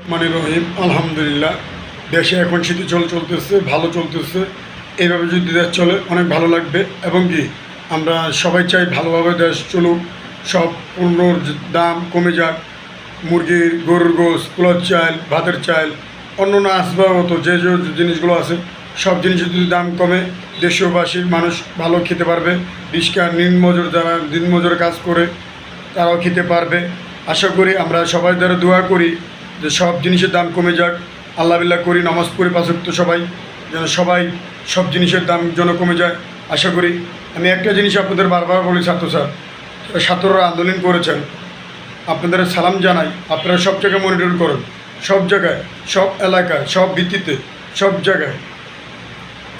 মানে রহিম আলহামদুলিল্লাহ দেশে এখন শীতল চলতেছে, ভালো চলতেছে। এইভাবে যদি দেশ চলে অনেক ভালো লাগবে এবং কি আমরা সবাই চাই ভালোভাবে দেশ চলুক, সব পণ্যর দাম কমে যাক, মুরগির, গরুর গোশ, পোলার চাল, ভাতের চাল, অন্য আসবাবগত যে যে জিনিসগুলো আছে সব জিনিসের যদি দাম কমে দেশবাসী মানুষ ভালো খেতে পারবে। রিক্সা দিনমজুর যারা দিনমজুর কাজ করে তারাও খেতে পারবে। আশা করি আমরা সবাই দ্বারা দোয়া করি যে সব জিনিসের দাম কমে যাক। আল্লাহ বিল্লাহ করি, নামাজ পড়ি পাঁচ ওয়াক্ত সবাই, যেন সবাই সব জিনিসের দাম যেন কমে যায় আশা করি। আমি একটা জিনিস আপনাদের বারবার বলি, ছাত্ররা আন্দোলন করেছেন, আপনাদের সালাম জানাই। আপনারা সব জায়গায় মনিটর করুন, সব জায়গায়, সব এলাকায়, সব ভিত্তিতে, সব জায়গায়।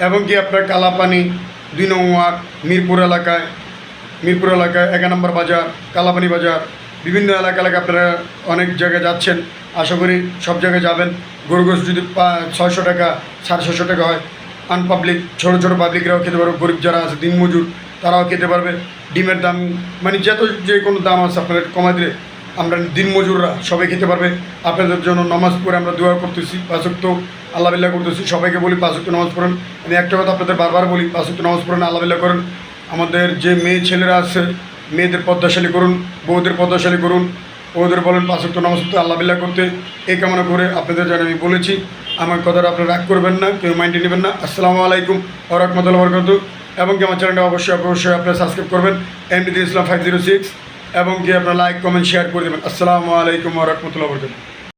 এবং কি আপনার কালাপানি 2 নং ওয়ার্ড মিরপুর এলাকায় 11 নম্বর বাজার, কালাপানি বাজার, বিভিন্ন এলাকায় আপনারা অনেক জায়গায় যাচ্ছেন। আশা করি সব জায়গায় যাবেন। গরু গোশ যদি 600 টাকা 650 টাকা হয়, আনপাবলিক ছোটো ছোটো পাবলিকরাও খেতে পারবে, গরিব যারা আছে দিনমজুর তারাও খেতে পারবে। ডিমের দাম মানে যে কোনো দাম আছে আপনাদের কমাই দিলে আমরা দিনমজুররা সবাই খেতে পারবে। আপনাদের জন্য নামাজ পড়ে আমরা দোয়া করতেছি, 5 ওয়াক্ত আল্লাহ বিল্লাহ করতেছি। সবাইকে বলি 5 ওয়াক্ত নামাজ পড়েন। আমি একটা কথা আপনাদের বারবার বলি, 5 ওয়াক্ত নামাজ পড়েন, আল্লাহ বিল্লাহ করেন। আমাদের যে মেয়ে ছেলেরা আছে মেয়েদের পদ্মাশালী করুন, বউদের পদ্মাশালী করুন, ওদের বলেন 5 ওয়াক্ত নামাজ পড়তে, আল্লাহ বিল্লাহ করতে। এই কামনা করে আপনাদের জন্য আমি বলেছি। আমার কথাটা আপনারা রাগ করবেন না, কেউ মাইন্ডে নেবেন না। আসসালামু আলাইকুম ওয়া রাহমাতুল্লাহি ওয়া বারাকাতুহু। এবং কি আমার চ্যানেলটা অবশ্যই আপনারা সাবস্ক্রাইব করবেন, এমডি ইসলাম 506, এবং কি আপনারা লাইক কমেন্ট শেয়ার করে দেবেন। আসসালামু আলাইকুম ওয়া রাহমাতুল্লাহি ওয়া বারাকাতুহু।